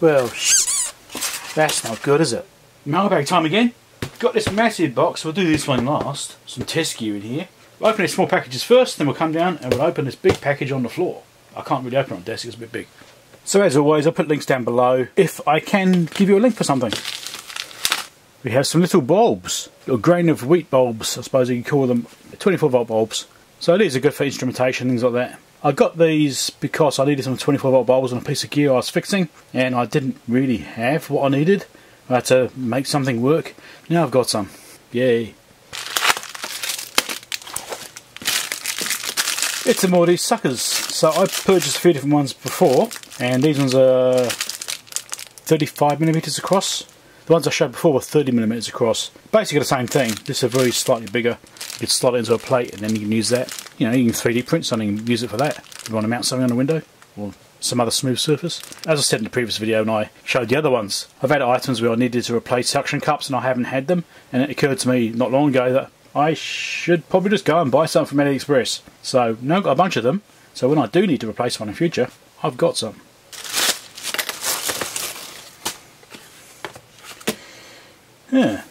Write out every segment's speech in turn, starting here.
Well, that's not good, is it? Mailbag time again. Got this massive box. We'll do this one last. Some test gear in here. We'll open these small packages first, then we'll come down and we'll open this big package on the floor. I can't really open it on desk, it's a bit big. So as always, I'll put links down below if I can give you a link for something. We have some little bulbs, little grain of wheat bulbs, I suppose you could call them, 24 volt bulbs. So these are good for instrumentation, things like that. I got these because I needed some 24 volt bulbs on a piece of gear I was fixing, and I didn't really have what I needed. I had to make something work. Now I've got some. Yay. It's some more of these suckers. So I purchased a few different ones before, and these ones are 35mm across. The ones I showed before were 30mm across. Basically the same thing. This is very slightly bigger. You can slot it into a plate and then you can use that. You know, you can 3D print something and use it for that. If you want to mount something on a window or some other smooth surface. As I said in the previous video when I showed the other ones, I've had items where I needed to replace suction cups and I haven't had them. And it occurred to me not long ago that I should probably just go and buy some from AliExpress. So now I've got a bunch of them. So when I do need to replace one in future, I've got some. Yeah,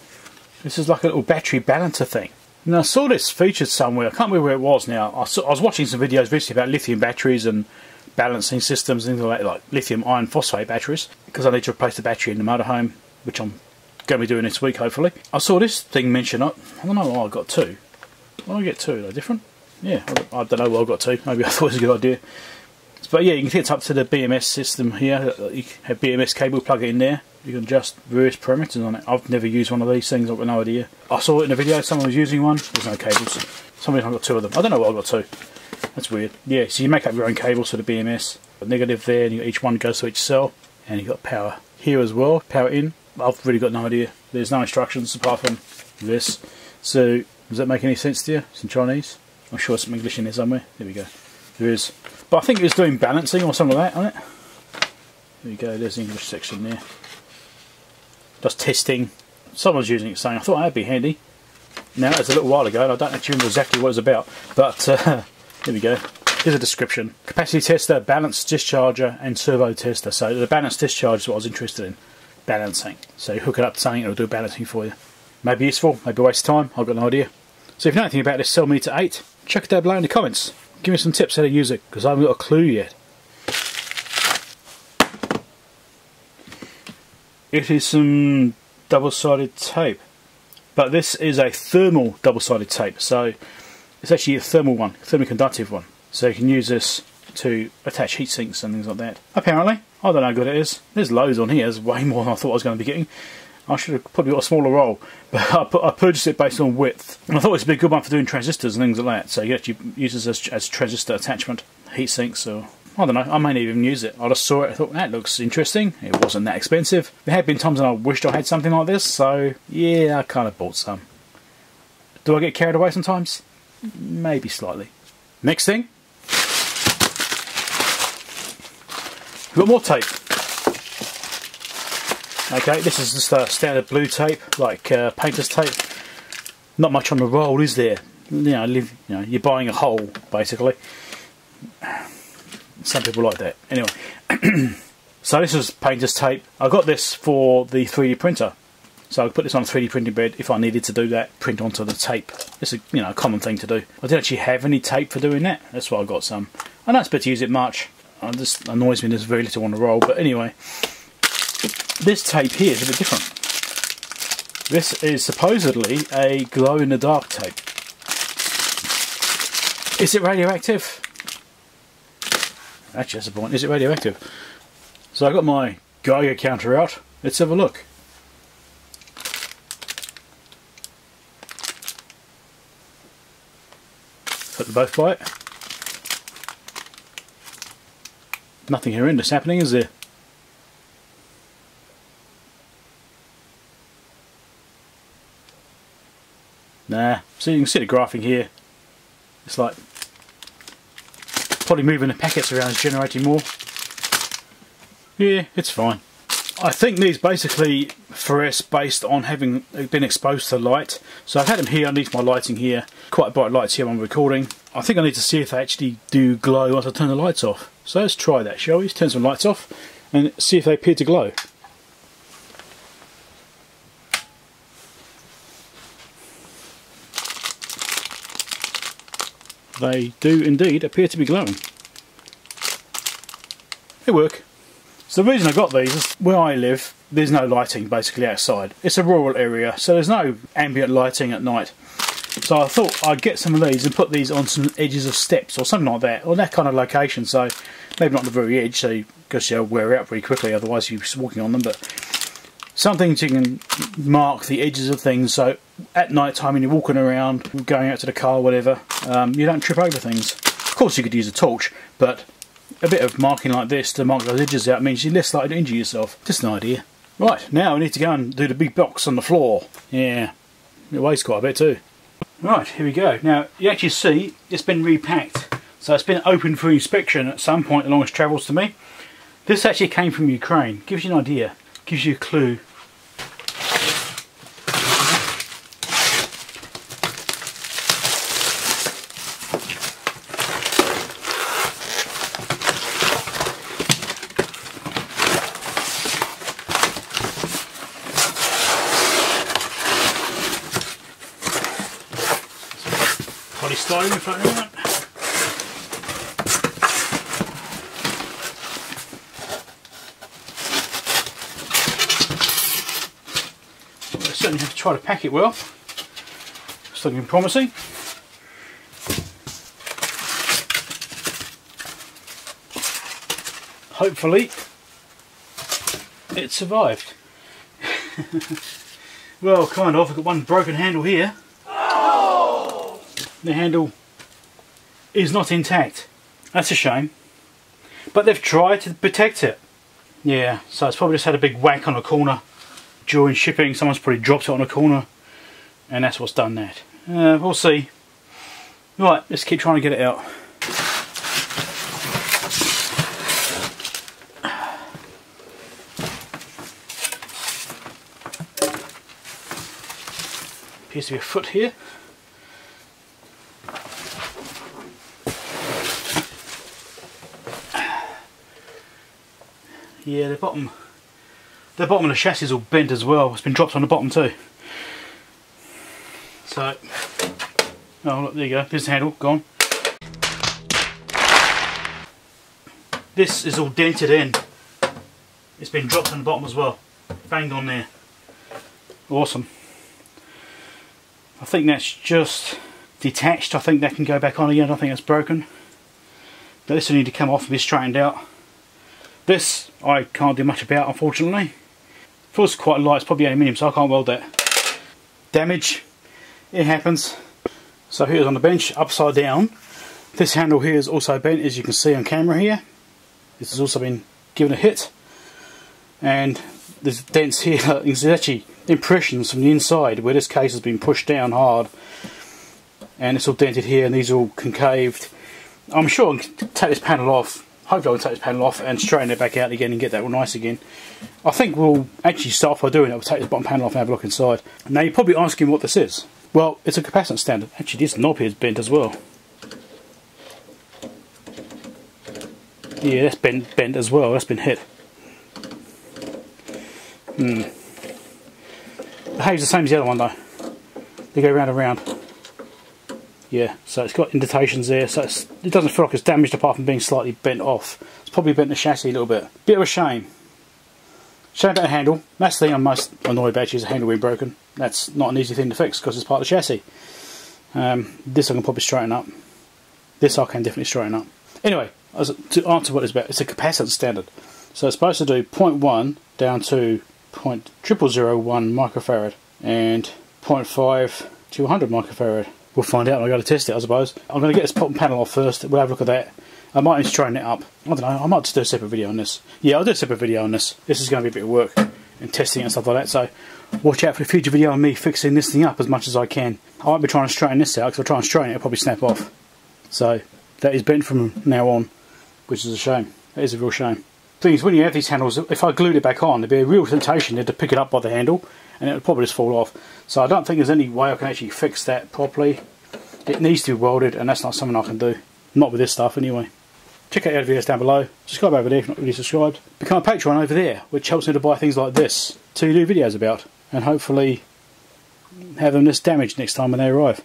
this is like a little battery balancer thing. Now I saw this featured somewhere, I can't remember where it was now. I was watching some videos recently about lithium batteries and balancing systems and things like lithium iron phosphate batteries, because I need to replace the battery in the motorhome, which I'm going to be doing this week hopefully. I saw this thing mentioned, I don't know why I got two. Why did I get two? Are they different? Yeah, I don't know why I got two, maybe I thought it was a good idea. But yeah, you can get up to the BMS system here. You have BMS cable, plug it in there. You can adjust various parameters on it. I've never used one of these things, I've got no idea. I saw it in a video, someone was using one. There's no cables. Somebody got two of them. I don't know why I got two. That's weird. Yeah, so you make up your own cables for the BMS. A negative there, and each one goes to each cell. And you've got power here as well, power in. I've really got no idea. There's no instructions apart from this. So, does that make any sense to you? It's in Chinese. I'm sure there's some English in there somewhere. There we go. There is. But I think it was doing balancing or something like that on it. There we go, there's the English section there. Just testing. Someone's using it saying, I thought that'd be handy. Now, it's a little while ago and I don't actually remember exactly what it was about. But, here we go. Here's a description. Capacity tester, balance discharger and servo tester. So the balance discharge is what I was interested in. Balancing. So you hook it up to something and it'll do balancing for you. Maybe useful, maybe a waste of time, I've got no idea. So if you know anything about this CellMeter 8, check it down below in the comments. Give me some tips how to use it, because I haven't got a clue yet. It is some double-sided tape, but this is a thermal double-sided tape, so it's actually a thermal one, thermoconductive one. So you can use this to attach heat sinks and things like that. Apparently, I don't know how good it is. There's loads on here, there's way more than I thought I was going to be getting. I should have probably got a smaller roll, but I purchased it based on width. And I thought it would be a good one for doing transistors and things like that. So you actually use this as transistor attachment, heat sinks, or I don't know, I may not even use it. I just saw it, I thought that looks interesting. It wasn't that expensive. There have been times when I wished I had something like this, so yeah, I kind of bought some. Do I get carried away sometimes? Maybe slightly. Next thing, we've got more tape. Okay, this is just a standard blue tape, like painter's tape. Not much on the roll, is there? You know, you're buying a whole, basically. Some people like that. Anyway, so this is painter's tape. I got this for the 3D printer. So I put this on a 3D printing bed if I needed to do that, print onto the tape. It's a a common thing to do. I didn't actually have any tape for doing that. That's why I got some. I don't expect to use it much. It just annoys me there's very little on the roll. But anyway. This tape here is a bit different. This is supposedly a glow-in-the-dark tape. Is it radioactive? Actually, that's the point. Is it radioactive? So I've got my Geiger counter out. Let's have a look. Put them both by it. Nothing horrendous happening, is there? Nah, so you can see the graphing here. It's like probably moving the packets around is generating more. Yeah, it's fine. I think these basically fluoresce based on having been exposed to light. So I've had them here underneath my lighting here. Quite bright lights here when I'm recording. I think I need to see if they actually do glow once I turn the lights off. So let's try that, shall we? Let's turn some lights off and see if they appear to glow. They do indeed appear to be glowing. They work. So the reason I got these is where I live, there's no lighting basically outside. It's a rural area, so there's no ambient lighting at night. So I thought I'd get some of these and put these on some edges of steps or something like that, or that kind of location. So maybe not the very edge, so because they'll wear out pretty quickly, otherwise you're walking on them. But something you can mark the edges of things, so at night time when you're walking around, going out to the car or whatever, you don't trip over things. Of course you could use a torch, but a bit of marking like this to mark those edges out means you're less likely to injure yourself. Just an idea. Right, now we need to go and do the big box on the floor. Yeah, it weighs quite a bit too. Right, here we go. Now you actually see it's been repacked, so it's been open for inspection at some point along its travels to me. This actually came from Ukraine. Gives you an idea, gives you a clue. Polystyrene in front of that. Well, I certainly have to try to pack it well. It's looking promising. Hopefully it survived. Well, kind of. I've got one broken handle here. The handle is not intact. That's a shame. But they've tried to protect it. Yeah, so it's probably just had a big whack on a corner during shipping. Someone's probably dropped it on a corner, and that's what's done that. We'll see. Right, let's keep trying to get it out. Appears to be a foot here. Yeah, the bottom of the chassis is all bent as well. It's been dropped on the bottom too. So, oh look, there you go. There's the handle, gone. This is all dented in. It's been dropped on the bottom as well. Banged on there. Awesome. I think that's just detached. I think that can go back on again. I don't think that's broken. But this will need to come off and be straightened out. This I can't do much about, unfortunately. Feels quite light, it's probably aluminium, so I can't weld that. Damage, it happens. So here's on the bench, upside down. This handle here is also bent, as you can see on camera here. This has also been given a hit. And there's dents here, there's actually impressions from the inside where this case has been pushed down hard. And it's all dented here, and these are all concaved. I'm sure I can take this panel off. Hopefully I can take this panel off and straighten it back out again and get that all nice again. I think we'll actually start off by doing it. We'll take this bottom panel off and have a look inside. Now you're probably asking what this is. Well, it's a capacitance standard. Actually, this knob here is bent as well. Yeah, that's bent as well. That's been hit. It behaves the same as the other one though. They go round and round. Yeah, so it's got indentations there, so it doesn't feel like it's damaged apart from being slightly bent off. It's probably bent the chassis a little bit. Bit of a shame. Shame about the handle. That's the thing I'm most annoyed about, is the handle being broken. That's not an easy thing to fix because it's part of the chassis. This I can probably straighten up. This I can definitely straighten up. Anyway, to answer what it's about, it's a capacitance standard. So it's supposed to do 0.1 down to 0.0001 microfarad and 0.5 to 100 microfarad. We'll find out when I go to test it, I suppose. I'm going to get this bottom panel off first. We'll have a look at that. I might even straighten it up. I don't know, I might just do a separate video on this. Yeah, I'll do a separate video on this. This is going to be a bit of work and testing and stuff like that. So watch out for a future video on me fixing this thing up as much as I can. I won't be trying to straighten this out, because if I try and straighten it, it'll probably snap off. So that is bent from now on, which is a shame. That is a real shame. The thing is, when you have these handles, if I glued it back on, there'd be a real temptation there to pick it up by the handle, and it would probably just fall off. So I don't think there's any way I can actually fix that properly. It needs to be welded, and that's not something I can do. Not with this stuff anyway. Check out the other videos down below. Subscribe over there if you're not really subscribed. Become a patron over there, which helps me to buy things like this to do videos about, and hopefully have them less damaged next time when they arrive.